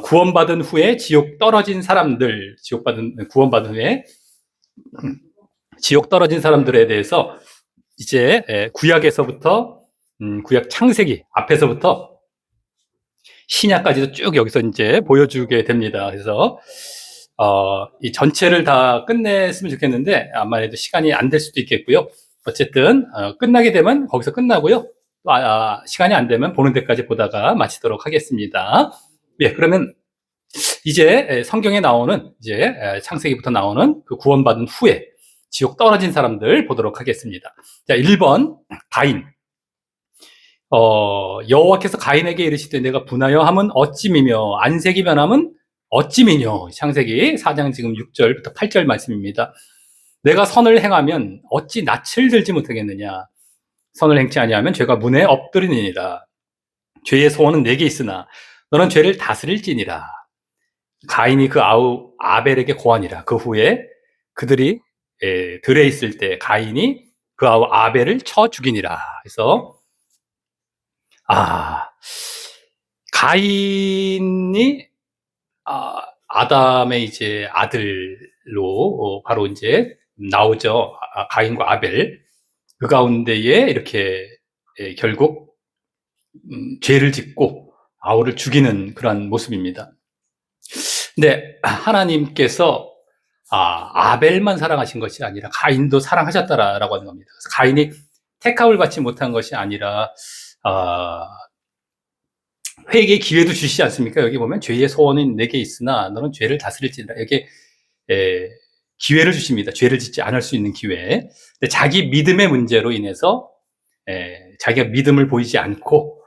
구원받은 후에 지옥 떨어진 사람들, 구원받은 후에 지옥 떨어진 사람들에 대해서 이제 구약에서부터 구약 창세기 앞에서부터 신약까지도 쭉 여기서 이제 보여주게 됩니다. 그래서 이 전체를 다 끝냈으면 좋겠는데 아무래도 시간이 안 될 수도 있겠고요. 어쨌든 끝나게 되면 거기서 끝나고요. 시간이 안 되면 보는 데까지 보다가 마치도록 하겠습니다. 예, 그러면 이제 성경에 나오는 이제 창세기부터 나오는 그 구원받은 후에 지옥 떨어진 사람들 보도록 하겠습니다. 자, 1번 가인. 여호와께서 가인에게 이르시되 내가 분하여 함은 어찌미며 안색이 변함은 어찌미뇨. 창세기 4장 지금 6절부터 8절 말씀입니다. 내가 선을 행하면 어찌 낯을 들지 못하겠느냐. 선을 행치 아니하면 죄가 문에 엎드리니라. 죄의 소원은 내게 있으나 너는 죄를 다스릴지니라. 가인이 그 아우 아벨에게 고하니라. 그 후에 그들이 들에 있을 때 가인이 그 아우 아벨을 쳐 죽이니라. 그래서 가인이 아담의 이제 아들로 바로 이제 나오죠. 가인과 아벨. 그 가운데에 이렇게 결국 죄를 짓고 아우를 죽이는 그러한 모습입니다. 근데 하나님께서 아벨만 사랑하신 것이 아니라 가인도 사랑하셨다라고 하는 겁니다. 그래서 가인이 택함을 받지 못한 것이 아니라 회개의 기회도 주시지 않습니까? 여기 보면 죄의 소원은 내게 있으나 너는 죄를 다스릴지니라. 여기 기회를 주십니다. 죄를 짓지 않을 수 있는 기회. 근데 자기 믿음의 문제로 인해서 자기가 믿음을 보이지 않고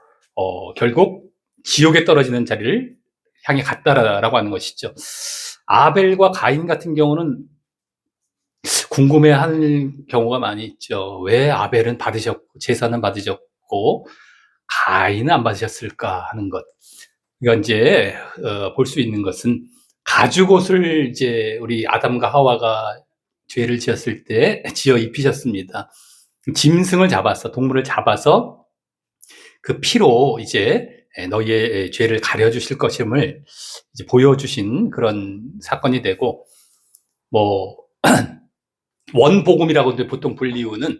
결국 지옥에 떨어지는 자리를 향해 갔다라고 하는 것이죠. 아벨과 가인 같은 경우는 궁금해하는 경우가 많이 있죠. 왜 아벨은 받으셨고 제사는 받으셨고 가인은 안 받으셨을까 하는 것. 그러니까 이제 볼 수 있는 것은 가죽옷을 이제 우리 아담과 하와가 죄를 지었을 때 지어 입히셨습니다. 짐승을 잡아서 동물을 잡아서 그 피로 이제 너희의 죄를 가려주실 것임을 이제 보여주신 그런 사건이 되고, 뭐 원복음이라고 보통 불리우는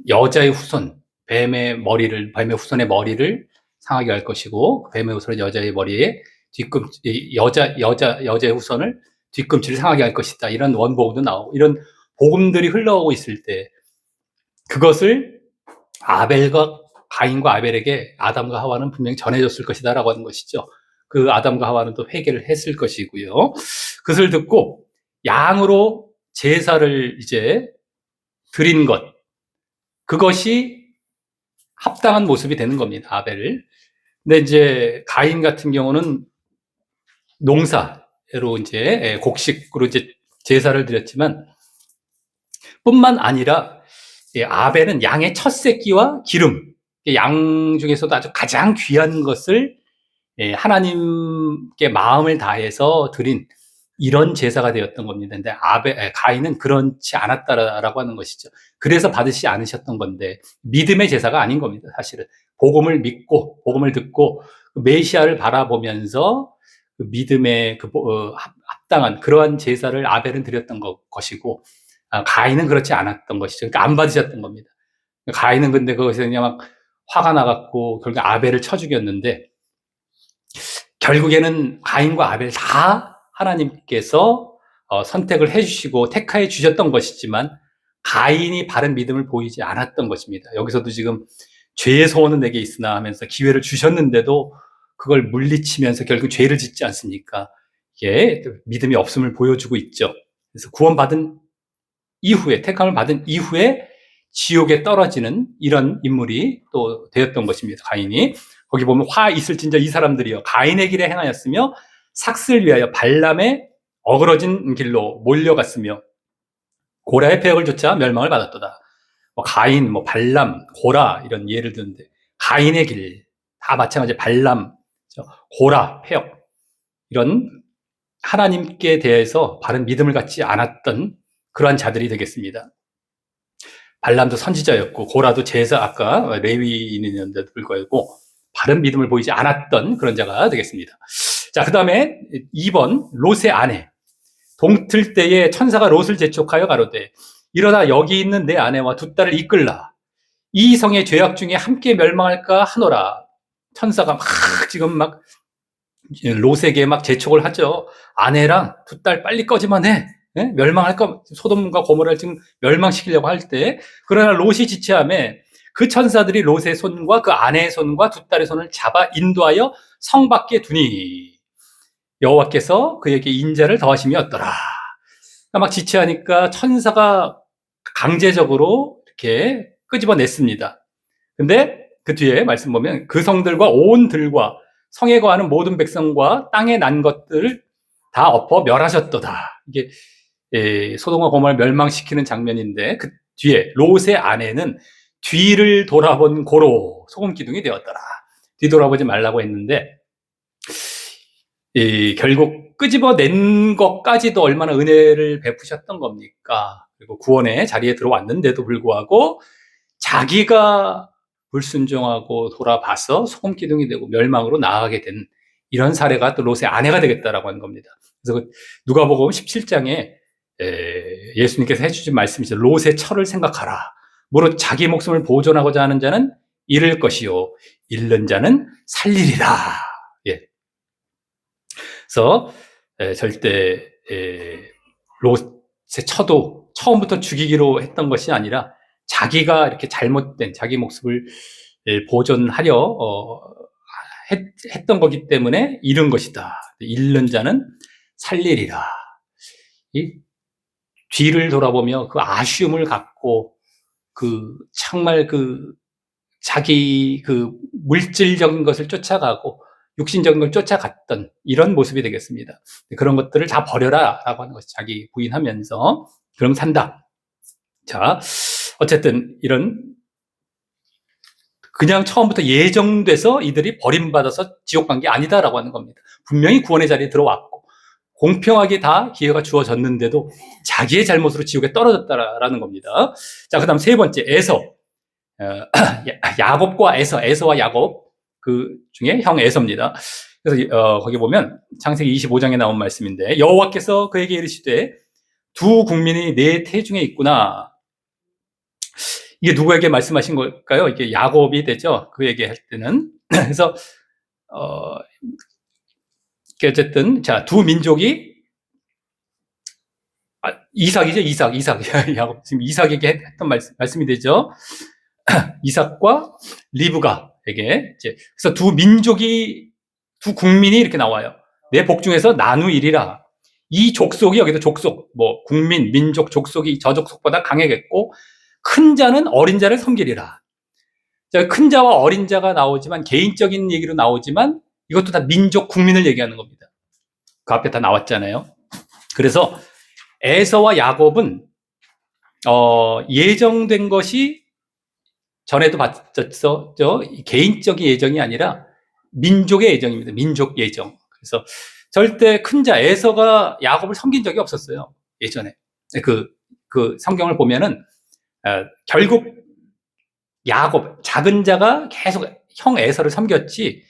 여자의 후손, 뱀의 후손의 머리를 상하게 할 것이고, 뱀의 후손은 여자의 머리에 여자의 후손을 뒤꿈치를 상하게 할 것이다. 이런 원복음도 나오고, 이런 복음들이 흘러오고 있을 때, 그것을 가인과 아벨에게 아담과 하와는 분명히 전해줬을 것이다 라고 하는 것이죠. 그 아담과 하와는 또 회개를 했을 것이고요. 그것을 듣고 양으로 제사를 이제 드린 것, 그것이 합당한 모습이 되는 겁니다. 아벨을. 근데 이제 가인 같은 경우는 농사로 이제 곡식으로 이제 제사를 드렸지만, 뿐만 아니라 아벨은 양의 첫 새끼와 기름, 양 중에서도 아주 가장 귀한 것을 하나님께 마음을 다해서 드린 이런 제사가 되었던 겁니다. 근데 가인은 그렇지 않았다라고 하는 것이죠. 그래서 받으시지 않으셨던 건데, 믿음의 제사가 아닌 겁니다. 사실은 복음을 믿고 복음을 듣고 메시아를 바라보면서 그 믿음의 합당한 그러한 제사를 아벨은 드렸던 것이고, 가인은 그렇지 않았던 것이죠. 그러니까 안 받으셨던 겁니다. 가인은 근데 거기서 그냥 막 화가 나갖고 결국 아벨을 쳐 죽였는데, 결국에는 가인과 아벨 다 하나님께서 선택을 해주시고 택하해 주셨던 것이지만, 가인이 바른 믿음을 보이지 않았던 것입니다. 여기서도 지금 죄의 소원은 내게 있으나 하면서 기회를 주셨는데도 그걸 물리치면서 결국 죄를 짓지 않습니까? 이게 믿음이 없음을 보여주고 있죠. 그래서 구원받은 이후에, 택함을 받은 이후에 지옥에 떨어지는 이런 인물이 또 되었던 것입니다. 가인이. 거기 보면 화 있을진저 이 사람들이요 가인의 길에 행하였으며 삭슬 위하여 발람의 어그러진 길로 몰려갔으며 고라의 폐역을 쫓아 멸망을 받았도다. 가인, 발람, 고라 이런 예를 드는데, 가인의 길 다 마찬가지. 발람, 고라, 폐역, 이런 하나님께 대해서 바른 믿음을 갖지 않았던 그러한 자들이 되겠습니다. 발람도 선지자였고 고라도 아까 레위인이었는데도 불구하고 바른 믿음을 보이지 않았던 그런 자가 되겠습니다. 자, 그 다음에 2번, 롯의 아내. 동틀 때에 천사가 롯을 재촉하여 가로되, 일어나 여기 있는 내 아내와 두 딸을 이끌라. 이 성의 죄악 중에 함께 멸망할까 하노라. 천사가 지금 롯에게 재촉을 하죠. 아내랑 두 딸 빨리 꺼지만 해. 예? 멸망할까? 소돔과 고모라를 지금 멸망시키려고 할 때, 그러나 롯이 지체하며 그 천사들이 롯의 손과 그 아내의 손과 두 딸의 손을 잡아 인도하여 성 밖에 두니 여호와께서 그에게 인자를 더하심이었더라. 지체하니까 천사가 강제적으로 이렇게 끄집어냈습니다. 근데 그 뒤에 말씀 보면 그 성들과 온 들과 성에 거하는 모든 백성과 땅에 난 것들을 다 엎어 멸하셨도다. 이게 소돔과 고모라를 멸망시키는 장면인데, 그 뒤에 롯의 아내는 뒤를 돌아본 고로 소금 기둥이 되었더라. 뒤돌아보지 말라고 했는데, 결국 끄집어낸 것까지도 얼마나 은혜를 베푸셨던 겁니까? 그리고 구원의 자리에 들어왔는데도 불구하고 자기가 불순종하고 돌아봐서 소금 기둥이 되고 멸망으로 나아가게 된 이런 사례가 또 롯의 아내가 되겠다라고 하는 겁니다. 그래서 누가복음 17장에 예수님께서 해주신 말씀이죠. 롯의 철을 생각하라. 무릇 자기 목숨을 보존하고자 하는 자는 잃을 것이요 잃는 자는 살리리라. 예. 그래서 절대 롯의 처도 처음부터 죽이기로 했던 것이 아니라 자기가 이렇게 잘못된 자기 목숨을 보존하려 했던 거기 때문에 잃은 것이다. 잃는 자는 살리리라. 이 뒤를 돌아보며 그 아쉬움을 갖고 정말 자기 물질적인 것을 쫓아가고 육신적인 걸 쫓아갔던 이런 모습이 되겠습니다. 그런 것들을 다 버려라 라고 하는 것이 자기 부인하면서 그럼 산다. 자, 어쨌든 이런 그냥 처음부터 예정돼서 이들이 버림받아서 지옥 간 게 아니다라고 하는 겁니다. 분명히 구원의 자리에 들어왔고 공평하게 다 기회가 주어졌는데도 자기의 잘못으로 지옥에 떨어졌다라는 겁니다. 자, 그 다음 세 번째, 에서. 야곱과 에서와 야곱, 그 중에 형 에서입니다. 그래서 거기 보면 창세기 25장에 나온 말씀인데, 여호와께서 그에게 이르시되 두 국민이 내 태중에 있구나. 이게 누구에게 말씀하신 걸까요? 이게 야곱이 되죠. 그에게 할 때는. 그래서 어쨌든 자, 두 민족이 이삭이죠. 이삭. 야곱 지금 이삭에게 했던 말씀이 되죠. 이삭과 리브가에게 이제 그래서 두 국민이 이렇게 나와요. 내 복중에서 나누이리라. 이 족속이 여기도 족속, 국민, 민족, 족속이 저 족속보다 강하겠고 큰 자는 어린 자를 섬기리라. 자, 큰 자와 어린 자가 나오지만 개인적인 얘기로 나오지만 이것도 다 민족, 국민을 얘기하는 겁니다. 그 앞에 다 나왔잖아요. 그래서 에서와 야곱은 예정된 것이 전에도 봤었죠. 개인적인 예정이 아니라 민족의 예정입니다. 민족 예정. 그래서 절대 큰 자 에서가 야곱을 섬긴 적이 없었어요. 예전에 그 성경을 보면은 결국 야곱 작은 자가 계속 형 에서를 섬겼지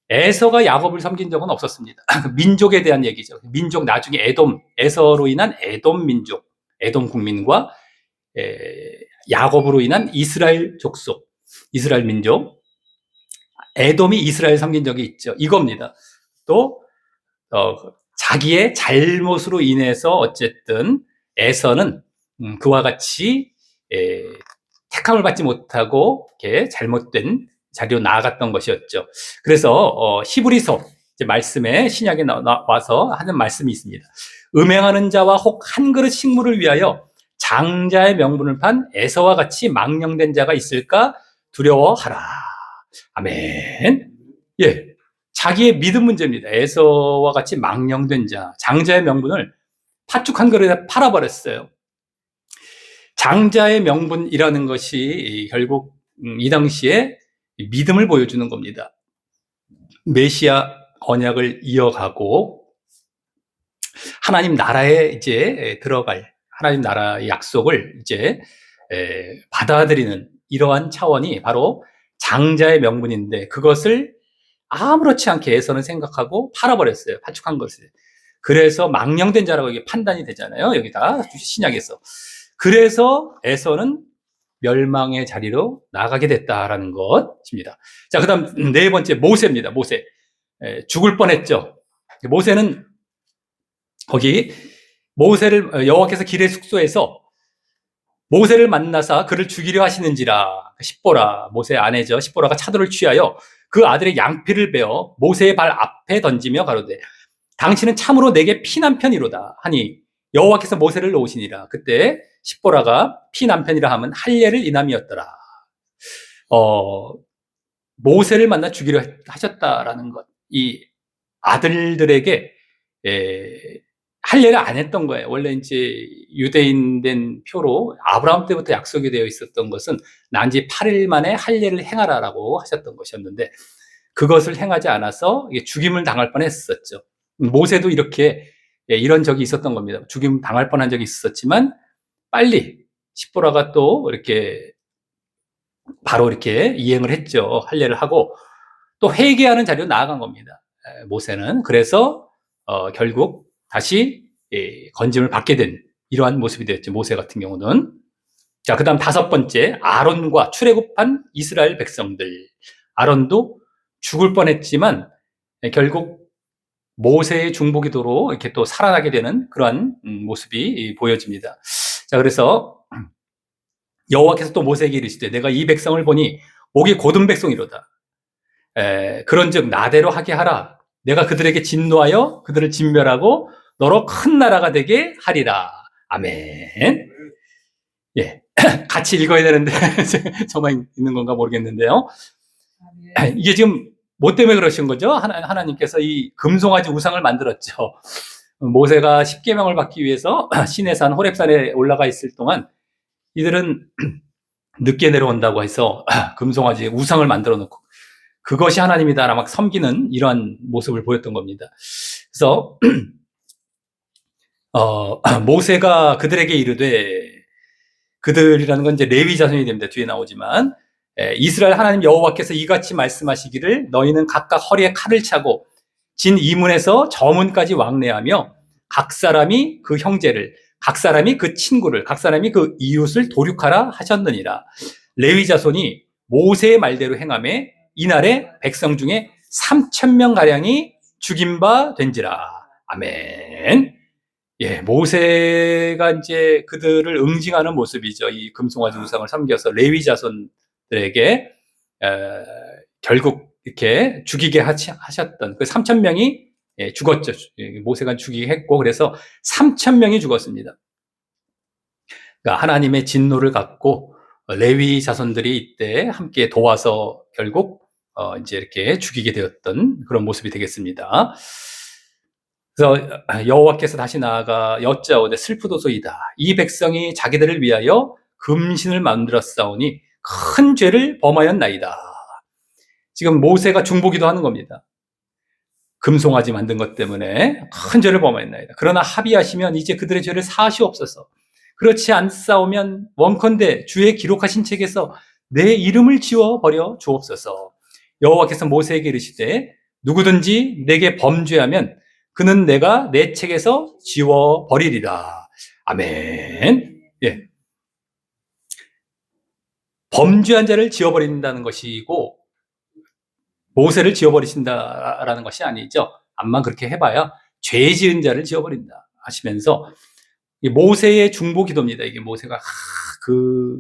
에서가 야곱을 섬긴 적은 없었습니다. 민족에 대한 얘기죠. 민족 나중에 에서로 인한 에돔 민족, 에돔 국민과 야곱으로 인한 이스라엘 족속, 이스라엘 민족, 에돔이 이스라엘 섬긴 적이 있죠. 이겁니다. 또 자기의 잘못으로 인해서 어쨌든 에서는 그와 같이 택함을 받지 못하고 이렇게 잘못된 자리로 나아갔던 것이었죠. 그래서 히브리서 말씀에 신약에 나와서 하는 말씀이 있습니다. 음행하는 자와 혹 한 그릇 식물을 위하여 장자의 명분을 판 에서와 같이 망령된 자가 있을까 두려워하라. 아멘. 예, 자기의 믿음 문제입니다. 에서와 같이 망령된 자, 장자의 명분을 팥죽 한 그릇에 팔아버렸어요. 장자의 명분이라는 것이 결국 이 당시에 믿음을 보여주는 겁니다. 메시아 언약을 이어가고 하나님 나라에 이제 들어갈 하나님 나라의 약속을 이제 받아들이는 이러한 차원이 바로 장자의 명분인데 그것을 아무렇지 않게 에서는 생각하고 팔아버렸어요. 파축한 것을. 그래서 망령된 자라고 이게 판단이 되잖아요. 여기다 신약에서. 그래서 에서는 멸망의 자리로 나가게 됐다라는 것입니다. 자, 그다음 네 번째 모세입니다. 모세. 죽을 뻔했죠. 모세는 거기 모세를 여호와께서 길의 숙소에서 모세를 만나사 그를 죽이려 하시는지라. 십보라, 모세의 아내죠. 십보라가 차도를 취하여 그 아들의 양피를 베어 모세의 발 앞에 던지며 가로되 당신은 참으로 내게 피난편이로다 하니 여호와께서 모세를 놓으시니라. 그때 십보라가 피난편이라 하면 할례를 인함이었더라. 모세를 만나 죽이려 하셨다라는 것. 이 아들들에게 할례를 안 했던 거예요. 원래 이제 유대인 된 표로 아브라함 때부터 약속이 되어 있었던 것은 난지 8일 만에 할례를 행하라라고 하셨던 것이었는데 그것을 행하지 않아서 죽임을 당할 뻔했었죠. 모세도 이렇게 이런 적이 있었던 겁니다. 죽임 당할 뻔한 적이 있었지만 빨리 십보라가 또 이렇게 바로 이렇게 이행을 했죠. 할례를 하고 또 회개하는 자리로 나아간 겁니다. 모세는 그래서 결국 다시 건짐을 받게 된 이러한 모습이 되었죠. 모세 같은 경우는. 자, 그다음 다섯 번째, 아론과 출애굽한 이스라엘 백성들. 아론도 죽을 뻔했지만 결국 모세의 중보기도로 이렇게 또 살아나게 되는 그러한 모습이 보여집니다. 자, 그래서 여호와께서 또 모세에게 이르시되 내가 이 백성을 보니 목이 곧은 백성이로다. 그런즉 나대로 하게 하라. 내가 그들에게 진노하여 그들을 진멸하고 너로 큰 나라가 되게 하리라. 아멘. 예, 같이 읽어야 되는데 저만 있는 건가 모르겠는데요. 이게 지금 뭐 때문에 그러신 거죠? 하나님께서 이 금송아지 우상을 만들었죠. 모세가 십계명을 받기 위해서 시내산 호렙산에 올라가 있을 동안 이들은 늦게 내려온다고 해서 금송아지 우상을 만들어 놓고 그것이 하나님이다 막 섬기는 이러한 모습을 보였던 겁니다. 그래서 모세가 그들에게 이르되, 그들이라는 건 이제 레위 자손이 됩니다. 뒤에 나오지만 이스라엘 하나님 여호와께서 이같이 말씀하시기를 너희는 각각 허리에 칼을 차고 진 이문에서 저 문까지 왕래하며 각 사람이 그 형제를, 각 사람이 그 친구를, 각 사람이 그 이웃을 도륙하라 하셨느니라. 레위 자손이 모세의 말대로 행하매 이날에 백성 중에 3,000명 가량이 죽임 바 된지라. 아멘. 예, 모세가 이제 그들을 응징하는 모습이죠. 이 금송아지 우상을 섬겨서 레위 자손들에게 결국 이렇게 죽이게 하셨던 그 3,000명이 죽었죠. 모세가 죽이게 했고, 그래서 3,000명이 죽었습니다. 그러니까 하나님의 진노를 갖고 레위 자손들이 이때 함께 도와서 결국 이제 이렇게 죽이게 되었던 그런 모습이 되겠습니다. 그래서 여호와께서 다시 나아가 여짜오되 슬프도소이다. 이 백성이 자기들을 위하여 금신을 만들었사오니 큰 죄를 범하였나이다. 지금 모세가 중보기도 하는 겁니다. 금송아지 만든 것 때문에 큰 죄를 범하였나이다. 그러나 합의하시면 이제 그들의 죄를 사하시옵소서. 그렇지 않사오면 원컨대 주의 기록하신 책에서 내 이름을 지워버려 주옵소서. 여호와께서 모세에게 이르시되 누구든지 내게 범죄하면 그는 내가 내 책에서 지워버리리라. 아멘. 예. 범죄한 자를 지워버린다는 것이고 모세를 지워버리신다라는 것이 아니죠. 암만 그렇게 해봐야 죄 지은 자를 지워버린다 하시면서 모세의 중보 기도입니다. 이게 모세가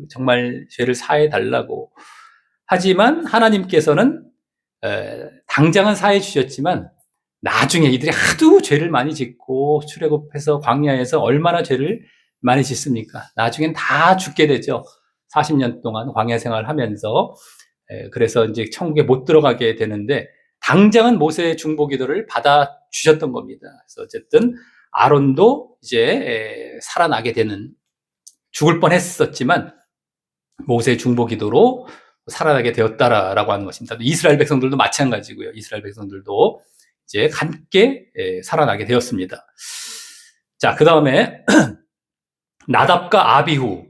정말 죄를 사해 달라고 하지만 하나님께서는 당장은 사해 주셨지만 나중에 이들이 하도 죄를 많이 짓고 출애굽해서 광야에서 얼마나 죄를 많이 짓습니까? 나중엔 다 죽게 되죠. 40년 동안 광야 생활을 하면서. 그래서 이제 천국에 못 들어가게 되는데 당장은 모세의 중보 기도를 받아 주셨던 겁니다. 그래서 어쨌든 아론도 이제 살아나게 되는, 죽을 뻔했었지만 모세의 중보 기도로 살아나게 되었다라고 하는 것입니다. 이스라엘 백성들도 마찬가지고요. 이스라엘 백성들도 이제 함께 살아나게 되었습니다. 자, 그 다음에 나답과 아비후.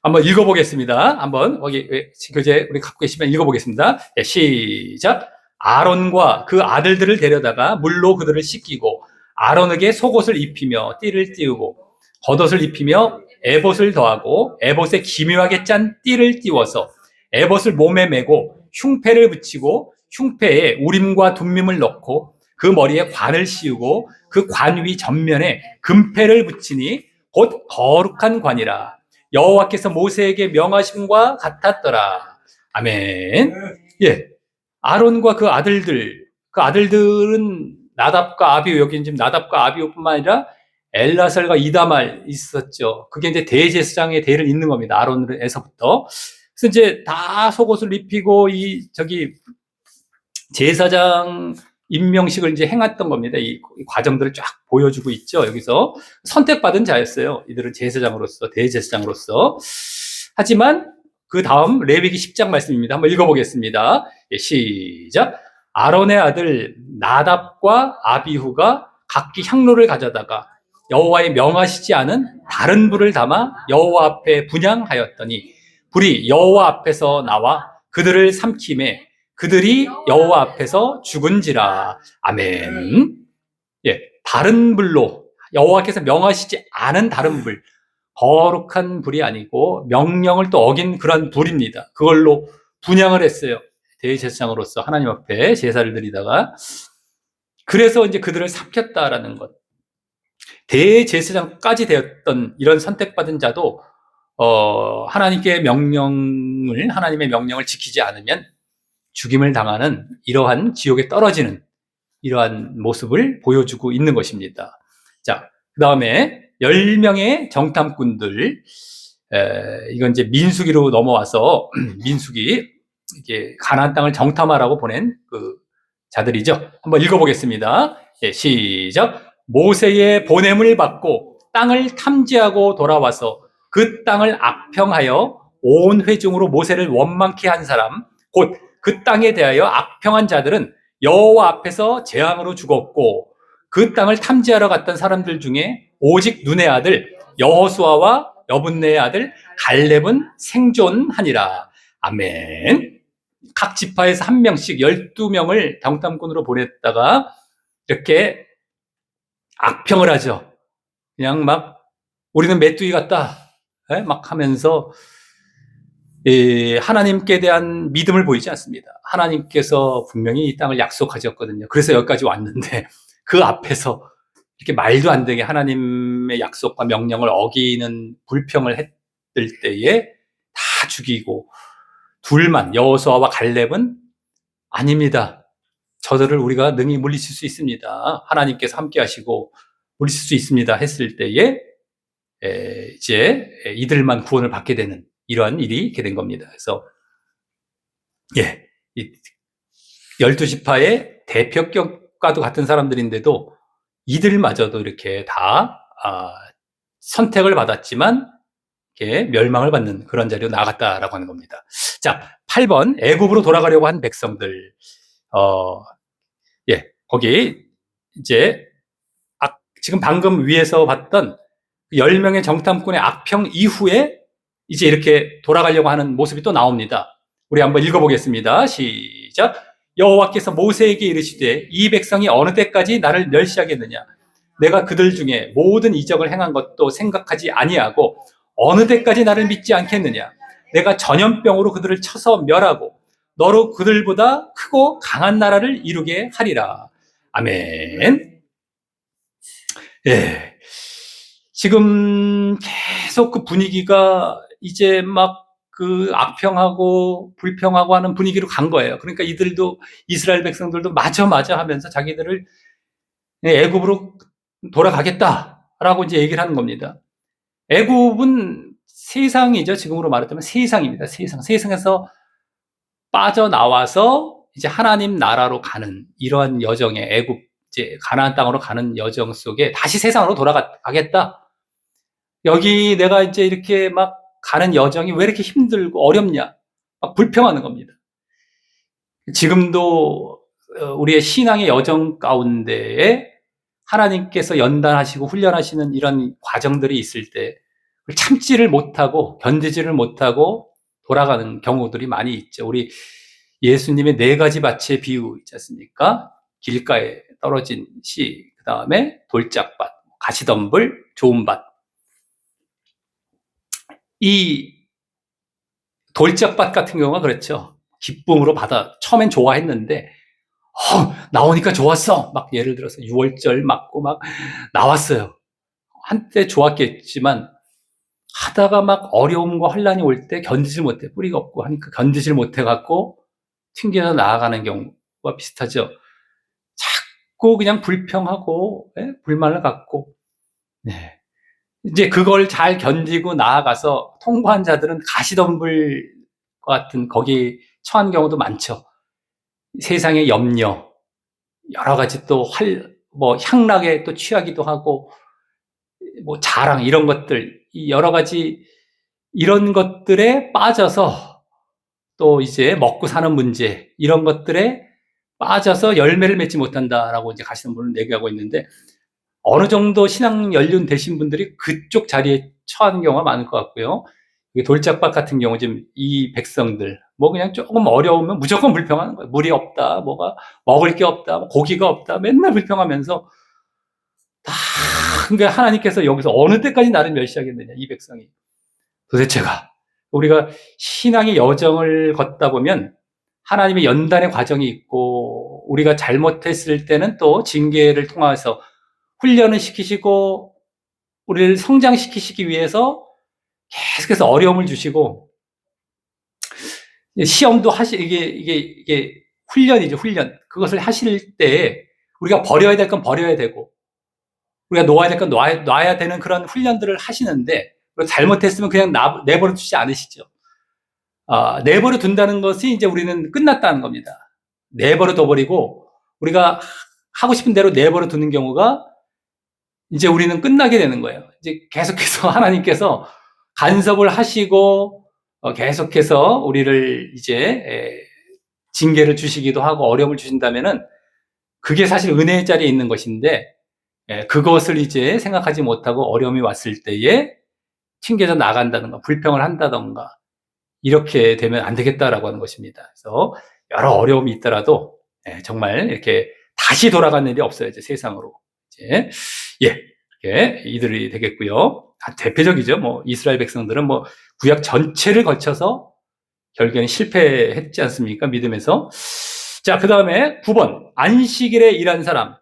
한번 읽어보겠습니다. 한번 거기 교재 우리 갖고 계시면 읽어보겠습니다. 예, 시작. 아론과 그 아들들을 데려다가 물로 그들을 씻기고 아론에게 속옷을 입히며 띠를 띄우고 겉옷을 입히며 에봇을 더하고 에봇에 기묘하게 짠 띠를 띄워서 에봇을 몸에 메고 흉패를 붙이고 흉패에 우림과 둠밈을 넣고 그 머리에 관을 씌우고 그 관 위 전면에 금패를 붙이니 곧 거룩한 관이라. 여호와께서 모세에게 명하심과 같았더라. 아멘. 예, 아론과 그 아들들은 나답과 아비후, 여기는 지금 나답과 아비후뿐만 아니라 엘라살과 이다말 있었죠. 그게 이제 대제사장의 대를 잇는 겁니다. 아론에서부터. 그래서 이제 다 속옷을 입히고 제사장 임명식을 이제 행했던 겁니다. 이 과정들을 쫙 보여주고 있죠. 여기서 선택받은 자였어요. 이들은 제사장으로서, 대제사장으로서. 하지만 그 다음 레위기 10장 말씀입니다. 한번 읽어보겠습니다. 예, 시작. 아론의 아들 나답과 아비후가 각기 향로를 가져다가 여호와의 명하시지 않은 다른 불을 담아 여호와 앞에 분향하였더니 불이 여호와 앞에서 나와 그들을 삼키매 그들이 여호와 앞에서 죽은지라. 아멘. 예, 다른 불로, 여호와께서 명하시지 않은 다른 불, 거룩한 불이 아니고 명령을 또 어긴 그런 불입니다. 그걸로 분향을 했어요. 대제사장으로서 하나님 앞에 제사를 드리다가. 그래서 이제 그들을 삼켰다라는 것. 대제사장까지 되었던 이런 선택받은 자도 하나님의 명령을 지키지 않으면 죽임을 당하는 이러한 지옥에 떨어지는 이러한 모습을 보여주고 있는 것입니다. 자, 그 다음에 10명의 정탐꾼들, 이건 이제 민수기로 넘어와서 민수기, 이게 가나안 땅을 정탐하라고 보낸 그 자들이죠. 한번 읽어보겠습니다. 예, 시작. 모세의 보냄을 받고 땅을 탐지하고 돌아와서 그 땅을 악평하여 온 회중으로 모세를 원망케 한 사람, 곧 그 땅에 대하여 악평한 자들은 여호와 앞에서 재앙으로 죽었고 그 땅을 탐지하러 갔던 사람들 중에 오직 눈의 아들 여호수아와 여분네의 아들 갈렙은 생존하니라. 아멘. 각 지파에서 한 명씩 12명을 정탐꾼으로 보냈다가 이렇게 악평을 하죠. 그냥 막 우리는 메뚜기 같다 막 하면서 하나님께 대한 믿음을 보이지 않습니다. 하나님께서 분명히 이 땅을 약속하셨거든요. 그래서 여기까지 왔는데 그 앞에서 이렇게 말도 안 되게 하나님의 약속과 명령을 어기는 불평을 했을 때에 다 죽이고 둘만 여호수아와 갈렙은 아닙니다. 저들을 우리가 능히 물리칠 수 있습니다. 하나님께서 함께 하시고 물리칠 수 있습니다. 했을 때에 이제 이들만 구원을 받게 되는 이러한 일이 있게 된 겁니다. 그래서 예, 12지파의 대표격과도 같은 사람들인데도 이들마저도 이렇게 다 선택을 받았지만 이렇게 멸망을 받는 그런 자리로 나아갔다라고 하는 겁니다. 자, 8번 애굽으로 돌아가려고 한 백성들. 예, 거기 이제 지금 방금 위에서 봤던 10명의 정탐꾼의 악평 이후에 이제 이렇게 돌아가려고 하는 모습이 또 나옵니다. 우리 한번 읽어보겠습니다. 시작. 여호와께서 모세에게 이르시되 이 백성이 어느 때까지 나를 멸시하겠느냐? 내가 그들 중에 모든 이적을 행한 것도 생각하지 아니하고 어느 때까지 나를 믿지 않겠느냐? 내가 전염병으로 그들을 쳐서 멸하고 너로 그들보다 크고 강한 나라를 이루게 하리라. 아멘. 예. 지금 계속 그 분위기가 이제 막 그 악평하고 불평하고 하는 분위기로 간 거예요. 그러니까 이스라엘 백성들도 맞아 하면서 자기들을 애굽으로 돌아가겠다라고 이제 얘기를 하는 겁니다. 애굽은 세상이죠. 지금으로 말하자면 세상입니다. 세상에서 빠져나와서 이제 하나님 나라로 가는 이러한 여정에 애굽 이제 가나안 땅으로 가는 여정 속에 다시 세상으로 돌아가겠다. 여기 내가 이제 이렇게 막 가는 여정이 왜 이렇게 힘들고 어렵냐? 막 불평하는 겁니다. 지금도 우리의 신앙의 여정 가운데에 하나님께서 연단하시고 훈련하시는 이런 과정들이 있을 때 참지를 못하고 견디지를 못하고 돌아가는 경우들이 많이 있죠. 우리 예수님의 4가지 밭의 비유 있지 않습니까? 길가에 떨어진 씨, 그 다음에 돌짝밭, 가시덤불, 좋은 밭. 이 돌짝밭 같은 경우가 그렇죠. 기쁨으로 받아, 처음엔 좋아했는데, 나오니까 좋았어. 막 예를 들어서 6월절 맞고 막 나왔어요. 한때 좋았겠지만, 하다가 막 어려움과 혼란이 올 때 견디질 못해. 뿌리가 없고 하니까 견디질 못해갖고 튕겨서 나아가는 경우와 비슷하죠. 자꾸 그냥 불평하고, 불만을 갖고, 네. 이제 그걸 잘 견디고 나아가서 통과한 자들은 가시덤불 같은 거기 처한 경우도 많죠. 세상의 염려, 여러 가지 또 향락에 또 취하기도 하고, 자랑, 이런 것들, 여러 가지 이런 것들에 빠져서 또 이제 먹고 사는 문제, 이런 것들에 빠져서 열매를 맺지 못한다라고 이제 가시덤불을 얘기하고 있는데, 어느 정도 신앙 연륜 되신 분들이 그쪽 자리에 처하는 경우가 많을 것 같고요. 돌짝밭 같은 경우 지금 이 백성들 그냥 조금 어려우면 무조건 불평하는 거예요. 물이 없다, 뭐가 먹을 게 없다, 고기가 없다, 맨날 불평하면서 다. 그러니까 하나님께서 여기서 어느 때까지 나를 멸시하겠느냐, 이 백성이. 도대체가 우리가 신앙의 여정을 걷다 보면 하나님의 연단의 과정이 있고, 우리가 잘못했을 때는 또 징계를 통해서 훈련을 시키시고 우리를 성장시키시기 위해서 계속해서 어려움을 주시고, 시험도 이게 훈련이죠, 훈련. 그것을 하실 때 우리가 버려야 될 건 버려야 되고, 우리가 놓아야 될 건 놔야 되는 그런 훈련들을 하시는데, 잘못했으면 그냥 내버려 두지 않으시죠. 내버려 둔다는 것이 이제 우리는 끝났다는 겁니다. 내버려 둬버리고 우리가 하고 싶은 대로 내버려 두는 경우가 이제 우리는 끝나게 되는 거예요. 이제 계속해서 하나님께서 간섭을 하시고 계속해서 우리를 이제 징계를 주시기도 하고 어려움을 주신다면은 그게 사실 은혜의 자리에 있는 것인데, 그것을 이제 생각하지 못하고 어려움이 왔을 때에 튕겨져 나간다든가 불평을 한다든가 이렇게 되면 안 되겠다라고 하는 것입니다. 그래서 여러 어려움이 있더라도 정말 이렇게 다시 돌아가는 일이 없어요. 이제 세상으로. 이제 이렇게 이들이 되겠고요. 대표적이죠. 이스라엘 백성들은 구약 전체를 거쳐서 결국에는 실패했지 않습니까? 믿음에서. 자, 그 다음에 9번. 안식일에 일한 사람.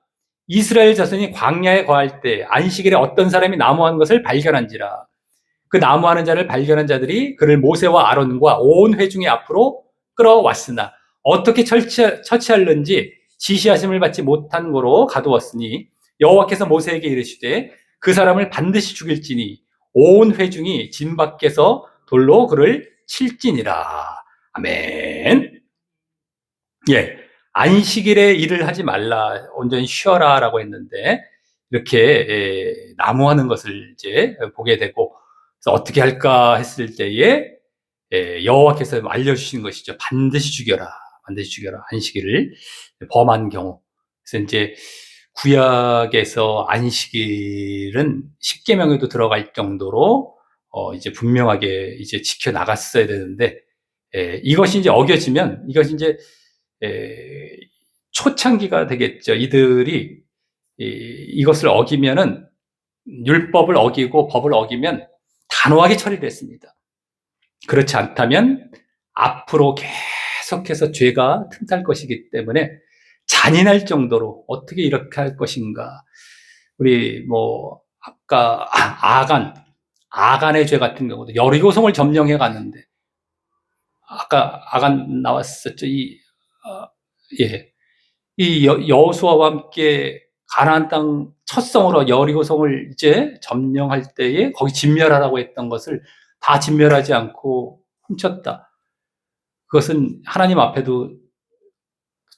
이스라엘 자손이 광야에 거할 때 안식일에 어떤 사람이 나무한 것을 발견한지라. 그 나무하는 자를 발견한 자들이 그를 모세와 아론과 온 회중의 앞으로 끌어왔으나 어떻게 처치하는지 지시하심을 받지 못한 거로 가두었으니 여호와께서 모세에게 이르시되 그 사람을 반드시 죽일지니 온 회중이 진 밖에서 돌로 그를 칠지니라. 아멘. 안식일에 일을 하지 말라, 온전히 쉬어라라고 했는데, 이렇게 나무하는 것을 이제 보게 되고, 그래서 어떻게 할까 했을 때에 여호와께서 알려주신 것이죠. 반드시 죽여라, 반드시 죽여라. 안식일을 범한 경우. 그래서 이제 구약에서 안식일은 10계명에도 들어갈 정도로 이제 분명하게 이제 지켜 나갔어야 되는데, 이것이 이제 어겨지면 이것이 이제 초창기가 되겠죠. 이들이 이것을 어기면은, 율법을 어기고 법을 어기면 단호하게 처리를 했습니다. 그렇지 않다면 앞으로 계속해서 죄가 틈탈 것이기 때문에 잔인할 정도로 어떻게 이렇게 할 것인가. 우리 아까 아간의 죄 같은 경우도 여리고성을 점령해 갔는데, 아까 아간 나왔었죠. 이 여호수아와 함께 가나안 땅 첫 성으로 여리고성을 이제 점령할 때에 거기 진멸하라고 했던 것을 다 진멸하지 않고 훔쳤다. 그것은 하나님 앞에도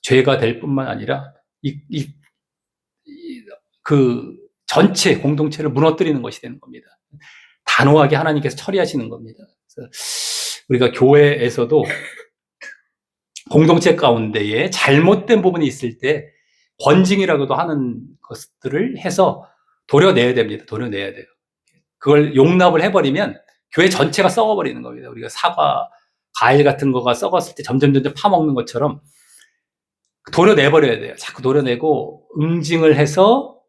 죄가 될 뿐만 아니라 그 전체 공동체를 무너뜨리는 것이 되는 겁니다. 단호하게 하나님께서 처리하시는 겁니다. 그래서 우리가 교회에서도 공동체 가운데에 잘못된 부분이 있을 때 권징이라고도 하는 것들을 해서 도려내야 됩니다. 도려내야 돼요. 그걸 용납을 해버리면 교회 전체가 썩어버리는 겁니다. 우리가 사과, 과일 같은 거가 썩었을 때 점점 파먹는 것처럼 도려내버려야 돼요. 자꾸 도려내고 응징을 해서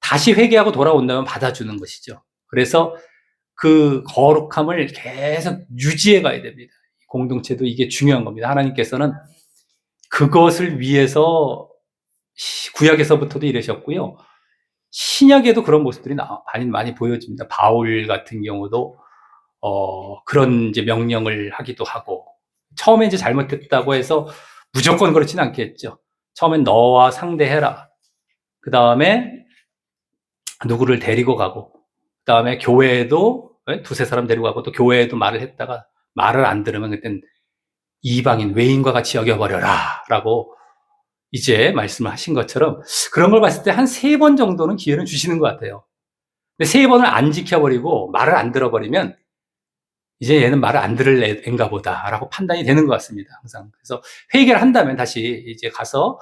다시 회개하고 돌아온다면 받아주는 것이죠. 그래서 그 거룩함을 계속 유지해 가야 됩니다. 공동체도 이게 중요한 겁니다. 하나님께서는 그것을 위해서 구약에서부터도 이러셨고요. 신약에도 그런 모습들이 많이 보여집니다. 바울 같은 경우도 그런 이제 명령을 하기도 하고, 처음에 이제 잘못했다고 해서 무조건 그렇지는 않겠죠. 처음엔 너와 상대해라. 그 다음에 누구를 데리고 가고, 그 다음에 교회에도 두세 사람 데리고 가고, 또 교회에도 말을 했다가 말을 안 들으면 그땐 이방인, 외인과 같이 여겨버려라 라고 이제 말씀을 하신 것처럼, 그런 걸 봤을 때 한 3번 정도는 기회는 주시는 것 같아요. 근데 3번을 안 지켜버리고 말을 안 들어버리면 이제 얘는 말을 안 들을 애인가 보다라고 판단이 되는 것 같습니다. 항상. 그래서 회개를 한다면 다시 이제 가서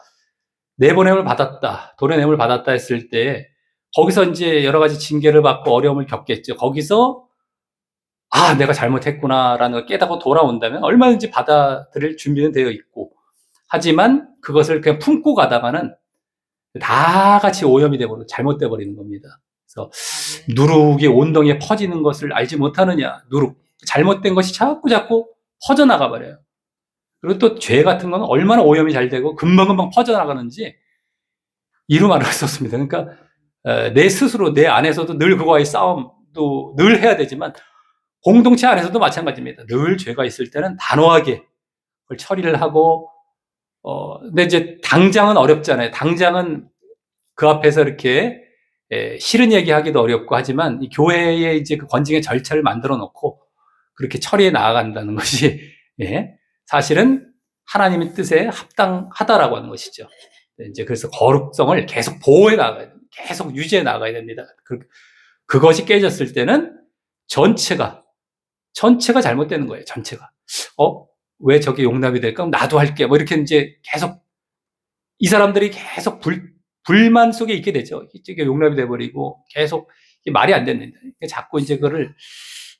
내보냄을 받았다, 도련냄을 받았다 했을 때 거기서 이제 여러 가지 징계를 받고 어려움을 겪겠죠. 거기서 내가 잘못했구나라는 걸 깨닫고 돌아온다면 얼마든지 받아들일 준비는 되어 있고, 하지만 그것을 그냥 품고 가다가는 다 같이 오염이 되고 잘못돼 버리는 겁니다. 그래서 누룩이 온 동에 퍼지는 것을 알지 못하느냐. 누룩, 잘못된 것이 자꾸 퍼져나가 버려요. 그리고 또 죄 같은 건 얼마나 오염이 잘 되고 금방금방 퍼져나가는지 이루 말할 수 없습니다. 그러니까 내 스스로, 내 안에서도 늘 그거와의 싸움도 늘 해야 되지만, 공동체 안에서도 마찬가지입니다. 늘 죄가 있을 때는 단호하게 그걸 처리를 하고, 근데 이제 당장은 어렵잖아요. 당장은 그 앞에서 이렇게 싫은 얘기 하기도 어렵고 하지만, 이 교회에 이제 그 권징의 절차를 만들어 놓고 그렇게 처리해 나아간다는 것이 사실은 하나님의 뜻에 합당하다라고 하는 것이죠. 이제 그래서 거룩성을 계속 보호해 나가야 됩니다. 계속 유지해 나가야 됩니다. 그것이 깨졌을 때는 전체가 잘못되는 거예요. 전체가. 왜 저게 용납이 될까? 나도 할게. 뭐 이렇게 이제 계속 이 사람들이 계속 불만 속에 있게 되죠. 이게 용납이 돼버리고 계속 말이 안 됩니다. 자꾸 이제 그거를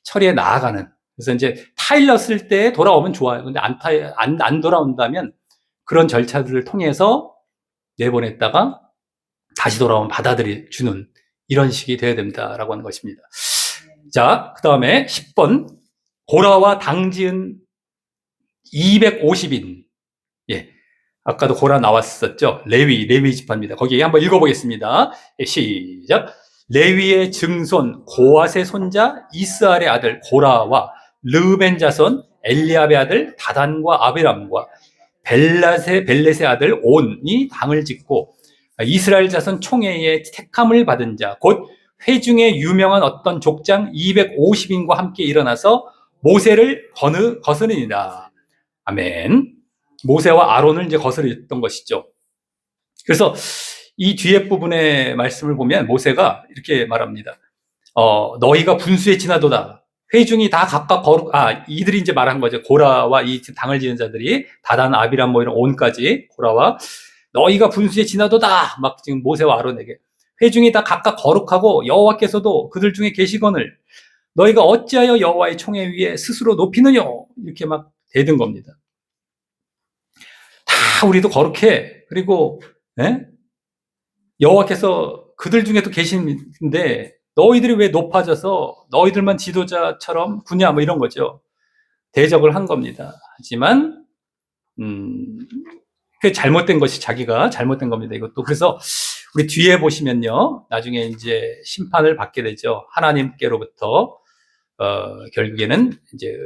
처리해 나아가는. 그래서 이제 타일렀을 때 돌아오면 좋아요. 근데 안 돌아온다면 그런 절차들을 통해서 내보냈다가 다시 돌아오면 받아들여주는 이런 식이 되어야 된다라고 하는 것입니다. 자, 그 다음에 10번. 고라와 당지은 250인. 아까도 고라 나왔었죠. 레위 지파입니다. 거기 한번 읽어보겠습니다. 시작. 레위의 증손 고앗의 손자 이스알의 아들 고라와 르벤 자손 엘리압의 아들 다단과 아비람과 벨렛의 아들 온이 당을 짓고, 이스라엘 자손 총회의 택함을 받은 자, 곧 회중에 유명한 어떤 족장 250인과 함께 일어나서 모세를 거스르니라. 아멘. 모세와 아론을 이제 거스르던 것이죠. 그래서 이 뒤에 부분의 말씀을 보면 모세가 이렇게 말합니다. 너희가 분수에 지나도다. 회중이 다 각각 이들이 이제 말한 거죠. 고라와 이 당을 지는 자들이 다단, 아비람 뭐 이런 온까지 고라와 너희가 분수에 지나도다. 막 지금 모세와 아론에게 회중이 다 각각 거룩하고 여호와께서도 그들 중에 계시거늘 너희가 어찌하여 여호와의 총회 위에 스스로 높이느냐 이렇게 막 대든 겁니다. 다 우리도 거룩해. 그리고 여호와께서 그들 중에도 계신데 너희들이 왜 높아져서 너희들만 지도자처럼 구냐 뭐 이런 거죠. 대적을 한 겁니다. 하지만 그 잘못된 것이 자기가 잘못된 겁니다. 이것도. 그래서 우리 뒤에 보시면요. 나중에 이제 심판을 받게 되죠. 하나님께로부터 결국에는 이제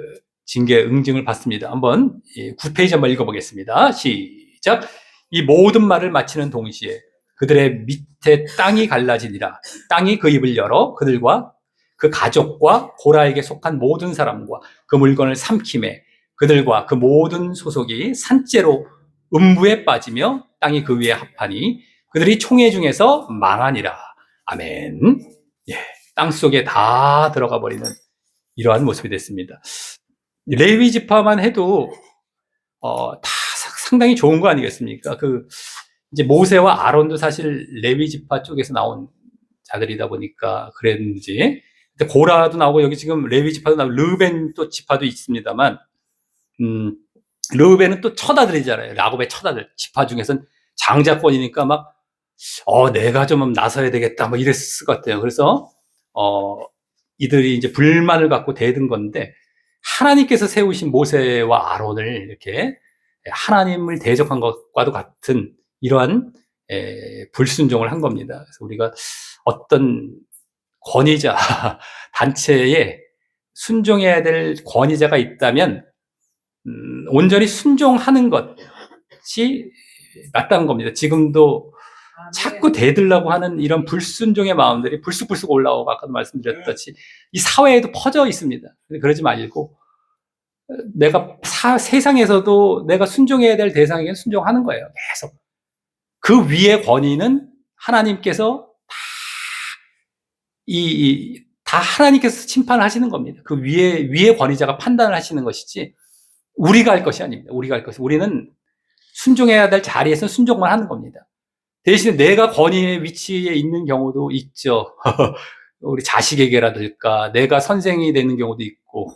징계 응징을 받습니다. 한번 9페이지 한번 읽어보겠습니다. 시작. 이 모든 말을 마치는 동시에 그들의 밑에 땅이 갈라지니라. 땅이 그 입을 열어 그들과 그 가족과 고라에게 속한 모든 사람과 그 물건을 삼키매 그들과 그 모든 소속이 산재로 음부에 빠지며 땅이 그 위에 합하니 그들이 총회 중에서 망하니라. 아멘. 땅 속에 다 들어가 버리는 이러한 모습이 됐습니다. 레위 지파만 해도 다 상당히 좋은 거 아니겠습니까? 이제 모세와 아론도 사실 레위 지파 쪽에서 나온 자들이다 보니까 그랬는지 근데 고라도 나오고 여기 지금 레위 지파도 나오고 르벤 또 지파도 있습니다만, 르벤은 또 처다들이잖아요. 야곱의 처다들. 지파 중에서는 장자권이니까 막, 내가 좀 나서야 되겠다. 뭐 이랬을 것 같아요. 그래서, 이들이 이제 불만을 갖고 대든 건데, 하나님께서 세우신 모세와 아론을 이렇게 하나님을 대적한 것과도 같은 이러한 불순종을 한 겁니다. 그래서 우리가 어떤 권위자, 단체에 순종해야 될 권위자가 있다면, 온전히 순종하는 것이 맞다는 겁니다. 지금도 자꾸 대들라고 하는 이런 불순종의 마음들이 불쑥불쑥 올라오고, 아까도 말씀드렸듯이 이 사회에도 퍼져 있습니다. 그러지 말고, 내가 세상에서도 내가 순종해야 될 대상에게 순종하는 거예요. 계속. 그 위의 권위는 하나님께서 다 하나님께서 심판을 하시는 겁니다. 그 위의 권위자가 판단을 하시는 것이지, 우리가 할 것이 아닙니다. 우리가 할 것이. 우리는 순종해야 될 자리에서 순종만 하는 겁니다. 대신에 내가 권위의 위치에 있는 경우도 있죠. 우리 자식에게라든가, 내가 선생이 되는 경우도 있고,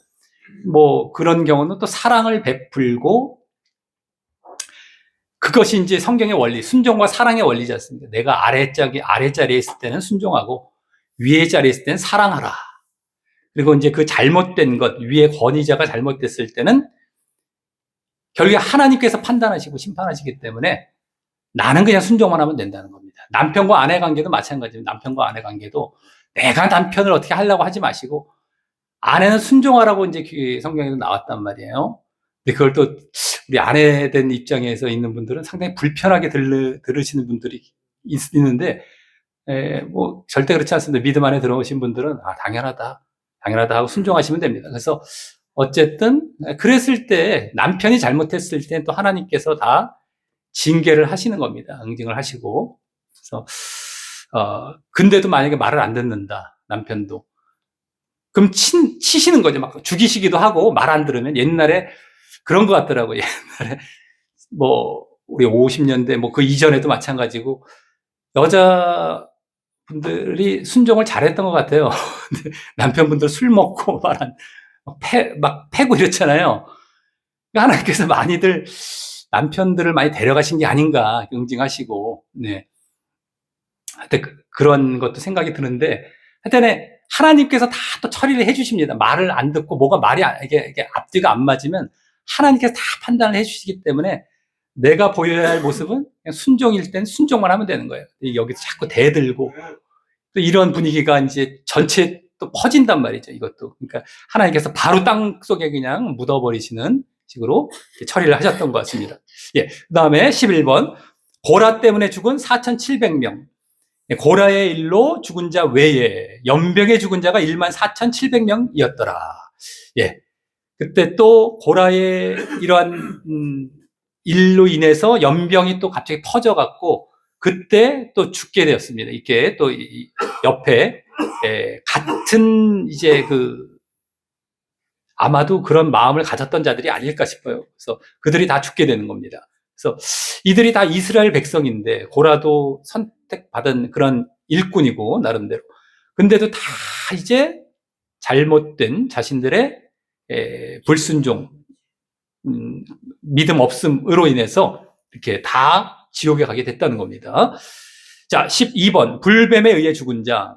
뭐, 그런 경우는 또 사랑을 베풀고, 그것이 이제 성경의 원리, 순종과 사랑의 원리지 않습니까? 내가 아래자리에 있을 때는 순종하고, 위의 자리에 있을 때는 사랑하라. 그리고 이제 그 잘못된 것, 위의 권위자가 잘못됐을 때는 결국에 하나님께서 판단하시고 심판하시기 때문에 나는 그냥 순종만 하면 된다는 겁니다. 남편과 아내 관계도 마찬가지입니다. 남편과 아내 관계도 내가 남편을 어떻게 하려고 하지 마시고, 아내는 순종하라고 이제 성경에도 나왔단 말이에요. 근데 그걸 또 우리 아내 된 입장에서 있는 분들은 상당히 불편하게 들으시는 분들이 있는데, 뭐 절대 그렇지 않습니다. 믿음 안에 들어오신 분들은 당연하다 하고 순종하시면 됩니다. 그래서 어쨌든 그랬을 때, 남편이 잘못했을 때 또 하나님께서 다 징계를 하시는 겁니다. 응징을 하시고. 그래서 근데도 만약에 말을 안 듣는다, 남편도, 그럼 치시는 거죠. 막 죽이시기도 하고, 말 안 들으면. 옛날에 그런 것 같더라고요. 옛날에 뭐 우리 50년대 뭐 그 이전에도 마찬가지고, 여자분들이 순종을 잘했던 것 같아요. 남편분들 술 먹고 막 패고 이랬잖아요. 하나님께서 많이들 남편들을 많이 데려가신 게 아닌가 응징하시고, 네. 하여튼 그런 것도 생각이 드는데, 하여튼 하나님께서 다 또 처리를 해주십니다. 말을 안 듣고 이게 앞뒤가 안 맞으면 하나님께서 다 판단을 해주시기 때문에, 내가 보여야 할 모습은 그냥 순종일 땐 순종만 하면 되는 거예요. 여기서 자꾸 대들고, 또 이런 분위기가 이제 전체 또 퍼진단 말이죠, 이것도. 그러니까 하나님께서 바로 땅 속에 그냥 묻어버리시는 식으로 처리를 하셨던 것 같습니다. 예. 그 다음에 11번. 고라 때문에 죽은 4,700명. 고라의 일로 죽은 자 외에 연병에 죽은 자가 14,700명이었더라. 예. 그때 또 고라의 이러한 일로 인해서 연병이 또 갑자기 퍼져갖고, 그때 또 죽게 되었습니다. 이게 또 옆에 같은 이제 아마도 그런 마음을 가졌던 자들이 아닐까 싶어요. 그래서 그들이 다 죽게 되는 겁니다. 그래서 이들이 다 이스라엘 백성인데, 고라도 선택받은 그런 일꾼이고 나름대로. 근데도 다 이제 잘못된 자신들의 불순종, 믿음 없음으로 인해서 이렇게 다 지옥에 가게 됐다는 겁니다. 자, 12번. 불뱀에 의해 죽은 자.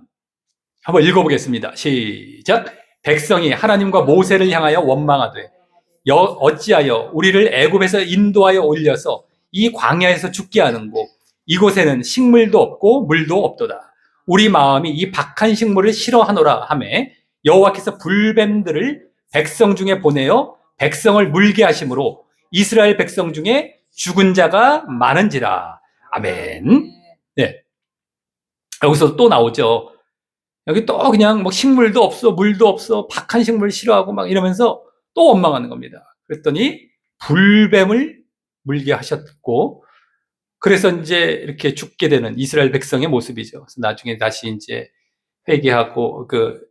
한번 읽어보겠습니다. 시작. 백성이 하나님과 모세를 향하여 원망하되, 어찌하여 우리를 애굽에서 인도하여 올려서 이 광야에서 죽게 하는고, 이곳에는 식물도 없고 물도 없도다. 우리 마음이 이 박한 식물을 싫어하노라 하매, 여호와께서 불뱀들을 백성 중에 보내어 백성을 물게 하심으로 이스라엘 백성 중에 죽은 자가 많은지라. 아멘. 네. 여기서 또 나오죠. 여기 또 그냥 뭐 식물도 없어, 물도 없어, 박한 식물 싫어하고 막 이러면서 또 원망하는 겁니다. 그랬더니 불뱀을 물게 하셨고, 그래서 이제 이렇게 죽게 되는 이스라엘 백성의 모습이죠. 그래서 나중에 다시 이제 회개하고,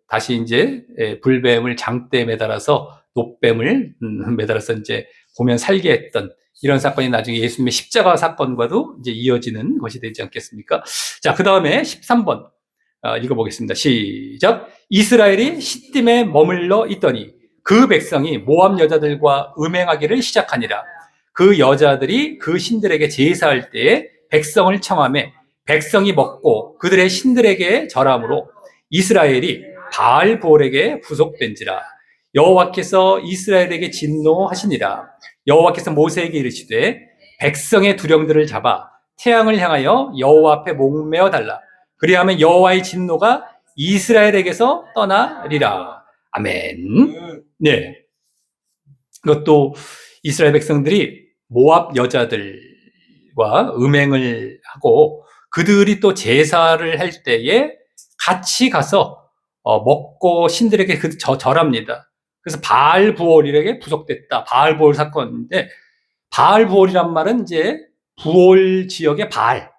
다시 이제 불뱀을 장대에 매달아서, 노뱀을 매달아서 이제 보면 살게 했던 이런 사건이 나중에 예수님의 십자가 사건과도 이제 이어지는 것이 되지 않겠습니까? 자, 그 다음에 13번. 읽어보겠습니다. 시작. 이스라엘이 시딤에 머물러 있더니 그 백성이 모압 여자들과 음행하기를 시작하니라. 그 여자들이 그 신들에게 제사할 때에 백성을 청하매 백성이 먹고 그들의 신들에게 절함으로 이스라엘이 바알볼에게 부속된지라. 여호와께서 이스라엘에게 진노하시니라. 여호와께서 모세에게 이르시되 백성의 두령들을 잡아 태양을 향하여 여호와 앞에 목매어 달라. 그리하면 여호와의 진노가 이스라엘에게서 떠나리라. 아멘. 네. 이것도 이스라엘 백성들이 모압 여자들과 음행을 하고 그들이 또 제사를 할 때에 같이 가서 먹고 신들에게 절합니다. 그래서 바알부올에게 부속됐다. 바알부올 사건인데, 바알부올이란 말은 이제 부올 지역의 바알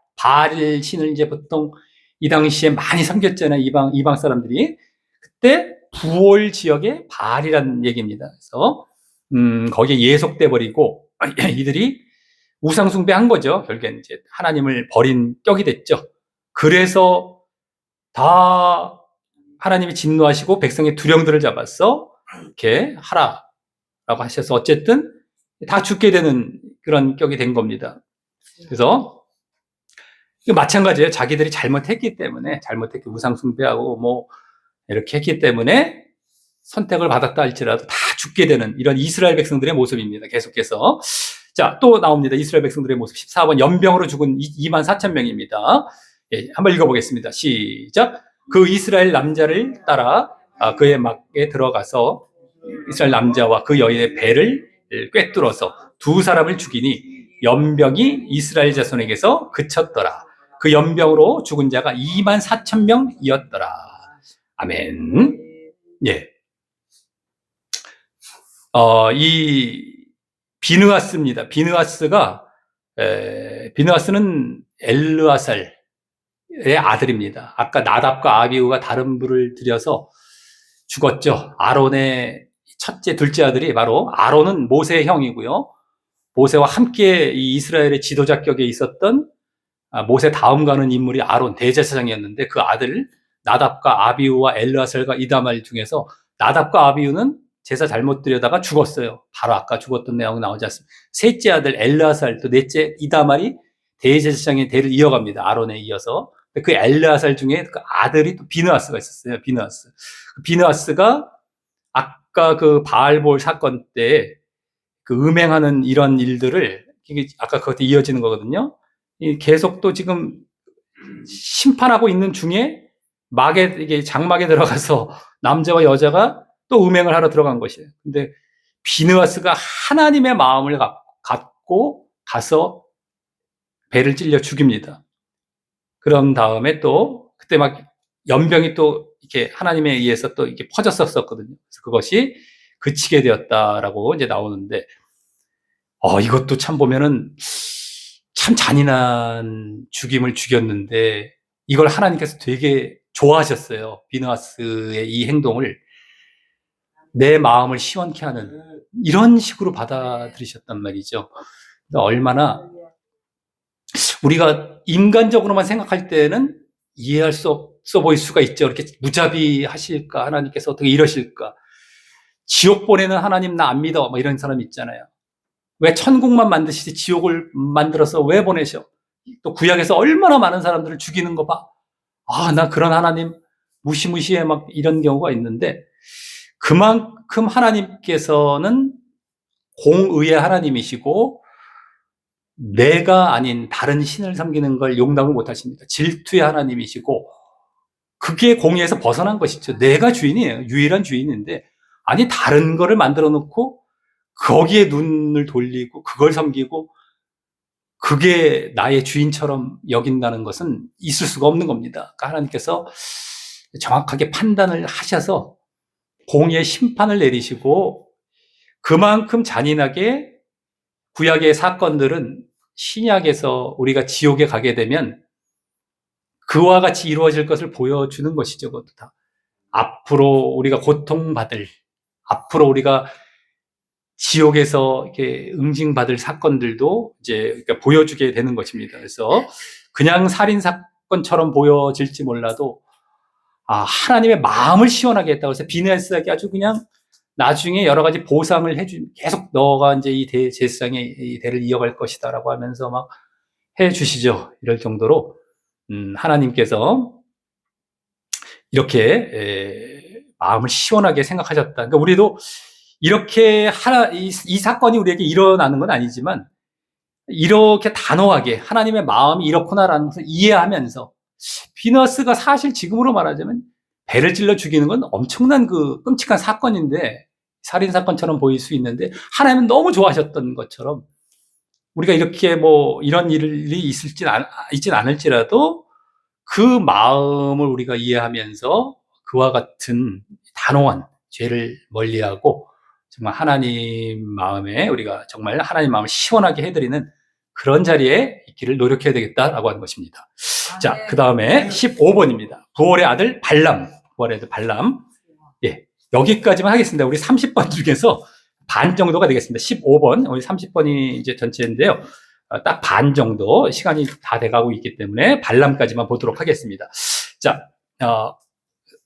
신을 이제 보통 이 당시에 많이 섬겼잖아요. 이방 사람들이. 그때 부올 지역의 바알이라는 얘기입니다. 그래서 거기에 예속돼 버리고 이들이 우상 숭배한 거죠. 결국엔 이제 하나님을 버린 격이 됐죠. 그래서 다 하나님이 진노하시고 백성의 두령들을 잡았어 이렇게 하라라고 하셔서 어쨌든 다 죽게 되는 그런 격이 된 겁니다. 그래서 마찬가지예요. 자기들이 잘못했기 때문에 우상 숭배하고 뭐 이렇게 했기 때문에 선택을 받았다 할지라도 다 죽게 되는 이런 이스라엘 백성들의 모습입니다. 계속해서 자, 또 나옵니다. 이스라엘 백성들의 모습 14번 연병으로 죽은 2만 4천 명입니다. 예, 한번 읽어보겠습니다. 시작. 그 이스라엘 남자를 따라 그의 막에 들어가서 이스라엘 남자와 그 여인의 배를 꿰뚫어서 두 사람을 죽이니 연병이 이스라엘 자손에게서 그쳤더라. 그 연병으로 죽은 자가 2만 4천 명이었더라. 아멘. 예. 이 비느하스입니다. 비느하스는 엘르아살의 아들입니다. 아까 나답과 아비후가 다른 불을 들여서 죽었죠. 아론의 첫째, 둘째 아들이 바로 아론은 모세의 형이고요. 모세와 함께 이 이스라엘의 지도자 격에 있었던 모세 다음 가는 인물이 아론 대제사장이었는데 그 아들 나답과 아비후와 엘르아살과 이다말 중에서 나답과 아비후는 제사 잘못 드려다가 죽었어요. 바로 아까 죽었던 내용 나오지 않습니다. 셋째 아들 엘르아살, 또 넷째 이다말이 대제사장의 대를 이어갑니다. 아론에 이어서. 그 엘르아살 중에 그 아들이 또 비느하스가 있었어요. 비느하스가 아까 그 바알볼 사건 때 그 음행하는 이런 일들을 아까 그것도 이어지는 거거든요. 계속 또 지금 심판하고 있는 중에 이게 장막에 들어가서 남자와 여자가 또 음행을 하러 들어간 것이에요. 근데 비느하스가 하나님의 마음을 갖고 가서 배를 찔려 죽입니다. 그런 다음에 또 그때 막 연병이 또 이렇게 하나님에 의해서 또 이렇게 퍼졌었거든요. 그래서 그것이 그치게 되었다라고 이제 나오는데, 이것도 참 보면은 참 잔인한 죽임을 죽였는데 이걸 하나님께서 되게 좋아하셨어요. 비느하스의 이 행동을 내 마음을 시원케 하는 이런 식으로 받아들이셨단 말이죠. 얼마나 우리가 인간적으로만 생각할 때는 이해할 수 없어 보일 수가 있죠. 이렇게 무자비하실까? 하나님께서 어떻게 이러실까? 지옥 보내는 하나님 나 안 믿어. 뭐 이런 사람 있잖아요. 왜 천국만 만드시지 지옥을 만들어서 왜 보내셔? 또 구약에서 얼마나 많은 사람들을 죽이는 거 봐. 나 그런 하나님 무시무시해 막 이런 경우가 있는데 그만큼 하나님께서는 공의의 하나님이시고 내가 아닌 다른 신을 섬기는 걸 용납을 못 하십니다. 질투의 하나님이시고 그게 공의에서 벗어난 것이죠. 내가 주인이에요. 유일한 주인인데 아니 다른 거를 만들어 놓고 거기에 눈을 돌리고 그걸 섬기고 그게 나의 주인처럼 여긴다는 것은 있을 수가 없는 겁니다. 그러니까 하나님께서 정확하게 판단을 하셔서 공의의 심판을 내리시고 그만큼 잔인하게 구약의 사건들은 신약에서 우리가 지옥에 가게 되면 그와 같이 이루어질 것을 보여주는 것이죠. 그것도 다. 앞으로 우리가 고통받을, 앞으로 우리가 지옥에서 이렇게 응징받을 사건들도 이제 보여주게 되는 것입니다. 그래서 그냥 살인 사건처럼 보여질지 몰라도 하나님의 마음을 시원하게 했다고 해서 비느하스에게 아주 그냥 나중에 여러 가지 보상을 계속 너가 이제 제사장의 이 대를 이어갈 것이다라고 하면서 막 해주시죠. 이럴 정도로, 하나님께서 이렇게 마음을 시원하게 생각하셨다. 그러니까 우리도 이렇게 이 사건이 우리에게 일어나는 건 아니지만 이렇게 단호하게 하나님의 마음이 이렇구나라는 것을 이해하면서, 비너스가 사실 지금으로 말하자면 배를 찔러 죽이는 건 엄청난 그 끔찍한 사건인데, 살인 사건처럼 보일 수 있는데 하나님은 너무 좋아하셨던 것처럼 우리가 이렇게 뭐 이런 일이 있진 않을지라도 그 마음을 우리가 이해하면서 그와 같은 단호한 죄를 멀리하고 정말 하나님 마음에 우리가 정말 하나님 마음을 시원하게 해드리는 그런 자리에 있기를 노력해야 되겠다라고 하는 것입니다. 자, 그 다음에 15번입니다. 부올의 아들 발람. 부올의 아들 발람. 예, 여기까지만 하겠습니다. 우리 30번 중에서 반 정도가 되겠습니다. 15번, 우리 30번이 이제 전체인데요. 딱 반 정도 시간이 다 돼가고 있기 때문에 발람까지만 보도록 하겠습니다. 자,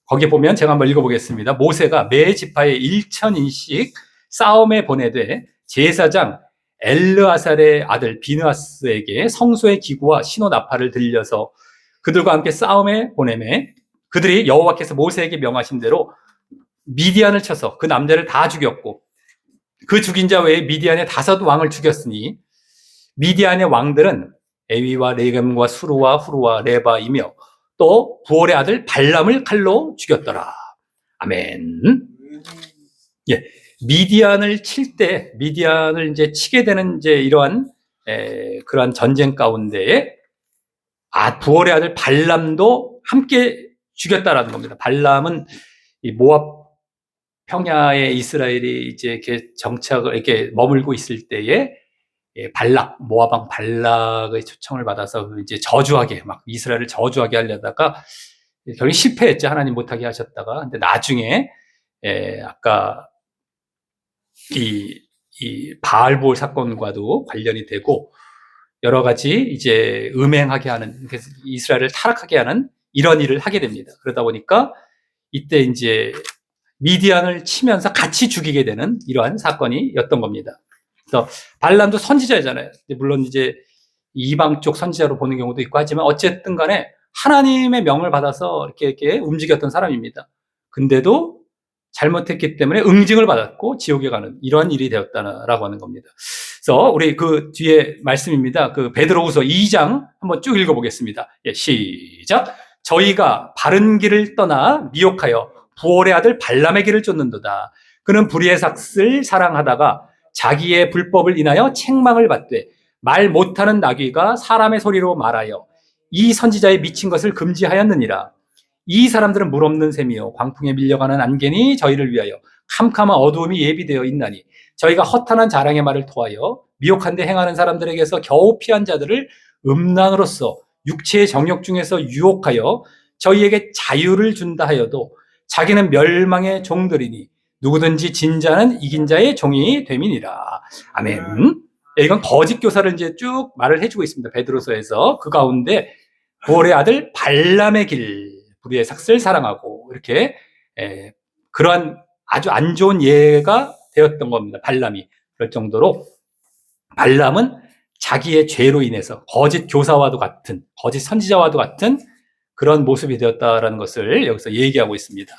거기 보면 제가 한번 읽어보겠습니다. 모세가 매 지파의 1천인씩 싸움에 보내되 제사장 엘르아살의 아들 비느하스에게 성소의 기구와 신호 나팔을 들려서 그들과 함께 싸움에 보내매 그들이 여호와께서 모세에게 명하신 대로 미디안을 쳐서 그 남자를 다 죽였고 그 죽인 자 외에 미디안의 5 왕을 죽였으니 미디안의 왕들은 에위와 레겜과 수루와 후루와 레바이며 또 부올의 아들 발람을 칼로 죽였더라. 아멘. 예, 미디안을 칠 때, 미디안을 이제 치게 되는 이제 이러한 그러한 전쟁 가운데에 부올의 아들 발람도 함께 죽였다라는 겁니다. 발람은 이 모압 평야에 이스라엘이 이제 이렇게 정착을 이렇게 머물고 있을 때에 모압 왕 발락의 초청을 받아서 이제 저주하게 막 이스라엘을 저주하게 하려다가 결국 실패했죠. 하나님 못하게 하셨다가. 근데 나중에 아까 이 바알볼 사건과도 관련이 되고 여러 가지 이제 음행하게 하는, 그래서 이스라엘을 타락하게 하는 이런 일을 하게 됩니다. 그러다 보니까 이때 이제 미디안을 치면서 같이 죽이게 되는 이러한 사건이었던 겁니다. 그래서 발람도 선지자잖아요. 물론 이제 이방 쪽 선지자로 보는 경우도 있고 하지만 어쨌든 간에 하나님의 명을 받아서 이렇게 움직였던 사람입니다. 근데도 잘못했기 때문에 응징을 받았고 지옥에 가는 이러한 일이 되었다라고 하는 겁니다. 그래서 우리 그 뒤에 말씀입니다. 그 베드로후서 2장 한번 쭉 읽어보겠습니다. 예, 시작. 저희가 바른 길을 떠나 미혹하여 부올의 아들 발람의 길을 쫓는도다. 그는 불의의 삭슬 사랑하다가 자기의 불법을 인하여 책망을 받되 말 못하는 나귀가 사람의 소리로 말하여 이 선지자의 미친 것을 금지하였느니라. 이 사람들은 물 없는 샘이요 광풍에 밀려가는 안개니 저희를 위하여 캄캄한 어두움이 예비되어 있나니 저희가 허탄한 자랑의 말을 토하여 미혹한 데 행하는 사람들에게서 겨우 피한 자들을 음란으로써 육체의 정욕 중에서 유혹하여 저희에게 자유를 준다 하여도 자기는 멸망의 종들이니 누구든지 진 자는 이긴 자의 종이 됨이니라. 아멘. 이건 거짓 교사를 이제 쭉 말을 해주고 있습니다. 베드로서에서 그 가운데 부올의 아들 발람의 길, 불의의 삭슬 사랑하고 이렇게 그러한 아주 안 좋은 예가 되었던 겁니다. 발람이 그럴 정도로 발람은 자기의 죄로 인해서 거짓 교사와도 같은, 거짓 선지자와도 같은 그런 모습이 되었다라는 것을 여기서 얘기하고 있습니다.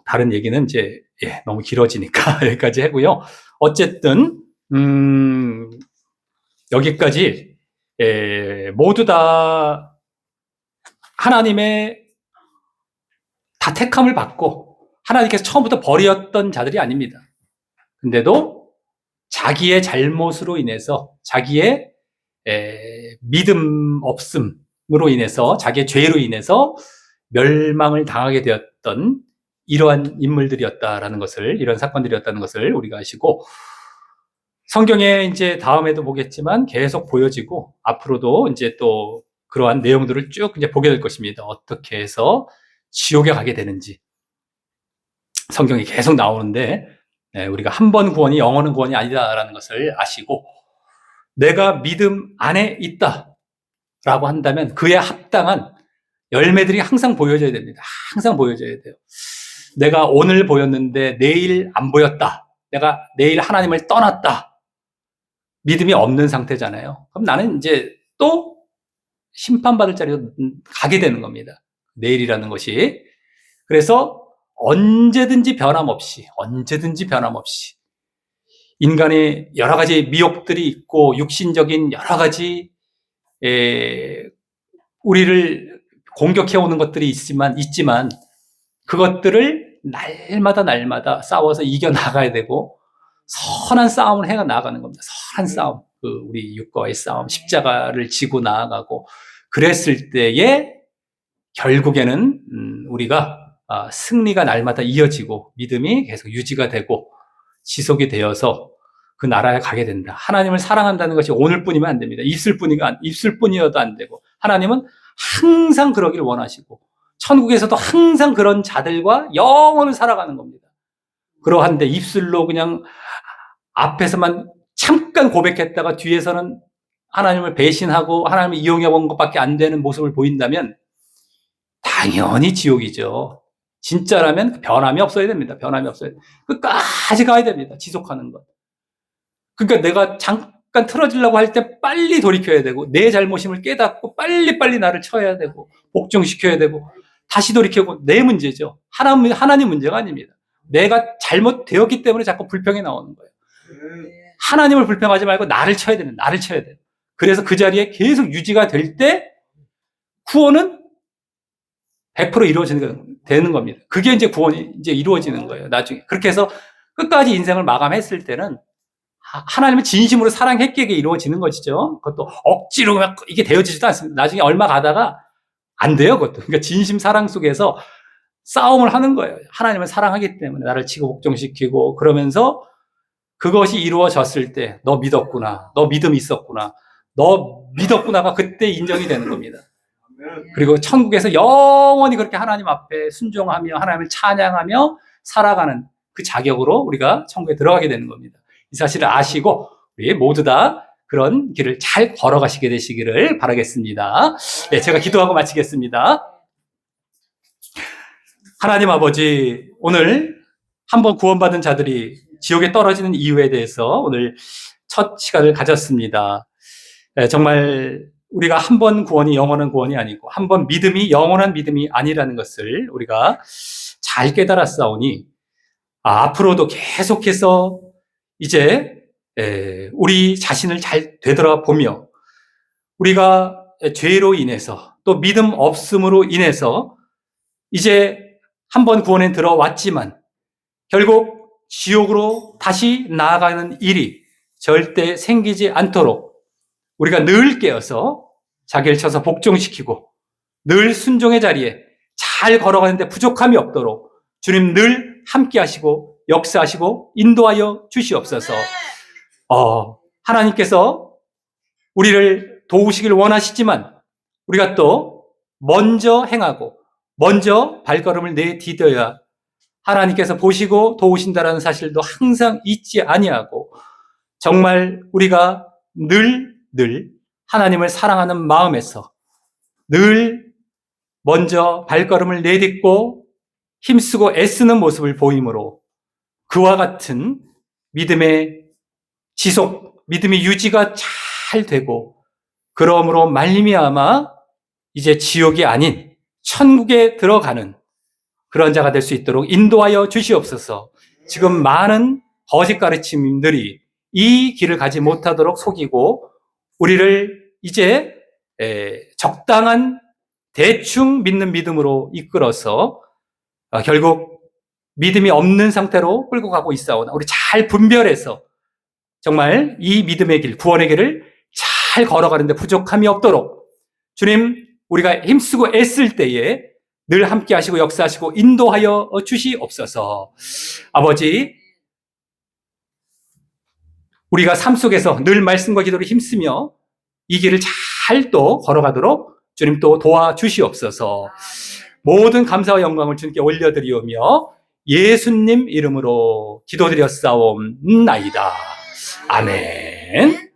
다른 얘기는 이제 너무 길어지니까 여기까지 하고요. 어쨌든 여기까지 모두 다 하나님의 다 택함을 받고 하나님께서 처음부터 버렸던 자들이 아닙니다. 근데도 자기의 잘못으로 인해서 자기의 믿음 없음으로 인해서 자기의 죄로 인해서 멸망을 당하게 되었던 이러한 인물들이었다라는 것을, 이런 사건들이었다는 것을 우리가 아시고, 성경에 이제 다음에도 보겠지만 계속 보여지고 앞으로도 이제 또 그러한 내용들을 쭉 이제 보게 될 것입니다. 어떻게 해서 지옥에 가게 되는지 성경이 계속 나오는데 우리가 한 번 구원이 영원한 구원이 아니다라는 것을 아시고, 내가 믿음 안에 있다라고 한다면 그에 합당한 열매들이 항상 보여져야 됩니다. 항상 보여져야 돼요. 내가 오늘 보였는데 내일 안 보였다. 내가 내일 하나님을 떠났다. 믿음이 없는 상태잖아요. 그럼 나는 이제 또 심판받을 자리로 가게 되는 겁니다. 내일이라는 것이. 그래서 언제든지 변함없이 인간의 여러 가지 미혹들이 있고 육신적인 여러 가지 우리를 공격해오는 것들이 있지만 그것들을 날마다 싸워서 이겨나가야 되고 선한 싸움을 해 나가는 겁니다. 선한 싸움. 우리 육과의 싸움, 십자가를 지고 나아가고 그랬을 때에 결국에는 우리가 승리가 날마다 이어지고 믿음이 계속 유지가 되고 지속이 되어서 그 나라에 가게 된다. 하나님을 사랑한다는 것이 오늘뿐이면 안 됩니다. 입술뿐이어도 안 되고 하나님은 항상 그러기를 원하시고 천국에서도 항상 그런 자들과 영원을 살아가는 겁니다. 그러한데 입술로 그냥 앞에서만 잠깐 고백했다가 뒤에서는 하나님을 배신하고 하나님을 이용해 본 것밖에 안 되는 모습을 보인다면 당연히 지옥이죠. 진짜라면 변함이 없어야 됩니다. 변함이 없어야 돼요. 끝까지 가야 됩니다. 지속하는 것. 그러니까 내가 잠깐 틀어지려고 할 때 빨리 돌이켜야 되고 내 잘못임을 깨닫고 빨리 나를 쳐야 되고 복종시켜야 되고 다시 돌이켜고 내 문제죠. 하나님 문제가 아닙니다. 내가 잘못되었기 때문에 자꾸 불평이 나오는 거예요. 하나님을 불평하지 말고 나를 쳐야 돼요. 그래서 그 자리에 계속 유지가 될 때 구원은 100% 이루어지는 겁니다. 그게 이제 구원이 이제 이루어지는 거예요. 나중에. 그렇게 해서 끝까지 인생을 마감했을 때는 하나님을 진심으로 사랑했기에 이루어지는 것이죠. 그것도 억지로 막 이게 되어지지도 않습니다. 나중에 얼마 가다가 안 돼요, 그것도. 그러니까 진심 사랑 속에서 싸움을 하는 거예요. 하나님을 사랑하기 때문에 나를 치고 복종시키고 그러면서 그것이 이루어졌을 때 너 믿었구나. 너 믿음이 있었구나. 너 믿었구나가 그때 인정이 되는 겁니다. 그리고 천국에서 영원히 그렇게 하나님 앞에 순종하며 하나님을 찬양하며 살아가는 그 자격으로 우리가 천국에 들어가게 되는 겁니다. 이 사실을 아시고 우리 모두 다 그런 길을 잘 걸어가시게 되시기를 바라겠습니다. 네, 제가 기도하고 마치겠습니다. 하나님 아버지, 오늘 한번 구원받은 자들이 지옥에 떨어지는 이유에 대해서 오늘 첫 시간을 가졌습니다. 정말 우리가 한 번 구원이 영원한 구원이 아니고 한 번 믿음이 영원한 믿음이 아니라는 것을 우리가 잘 깨달았사오니 앞으로도 계속해서 이제 우리 자신을 잘 되돌아보며 우리가 죄로 인해서 또 믿음 없음으로 인해서 이제 한 번 구원에 들어왔지만 결국 지옥으로 다시 나아가는 일이 절대 생기지 않도록 우리가 늘 깨어서 자기를 쳐서 복종시키고 늘 순종의 자리에 잘 걸어가는데 부족함이 없도록 주님 늘 함께 하시고 역사하시고 인도하여 주시옵소서. 하나님께서 우리를 도우시길 원하시지만 우리가 또 먼저 행하고 먼저 발걸음을 내디뎌야 하나님께서 보시고 도우신다라는 사실도 항상 잊지 아니하고 정말 우리가 늘 하나님을 사랑하는 마음에서 늘 먼저 발걸음을 내딛고 힘쓰고 애쓰는 모습을 보이므로 그와 같은 믿음의 지속, 믿음의 유지가 잘 되고 그러므로 말미암아 이제 지옥이 아닌 천국에 들어가는 그런 자가 될 수 있도록 인도하여 주시옵소서. 지금 많은 거짓 가르침들이 이 길을 가지 못하도록 속이고 우리를 이제 적당한 대충 믿는 믿음으로 이끌어서 결국 믿음이 없는 상태로 끌고 가고 있사오나 우리 잘 분별해서 정말 이 믿음의 길, 구원의 길을 잘 걸어가는데 부족함이 없도록 주님 우리가 힘쓰고 애쓸 때에 늘 함께 하시고 역사하시고 인도하여 주시옵소서. 아버지, 우리가 삶 속에서 늘 말씀과 기도를 힘쓰며 이 길을 잘 또 걸어가도록 주님 또 도와주시옵소서. 모든 감사와 영광을 주님께 올려드리오며 예수님 이름으로 기도드렸사옵나이다. 아멘.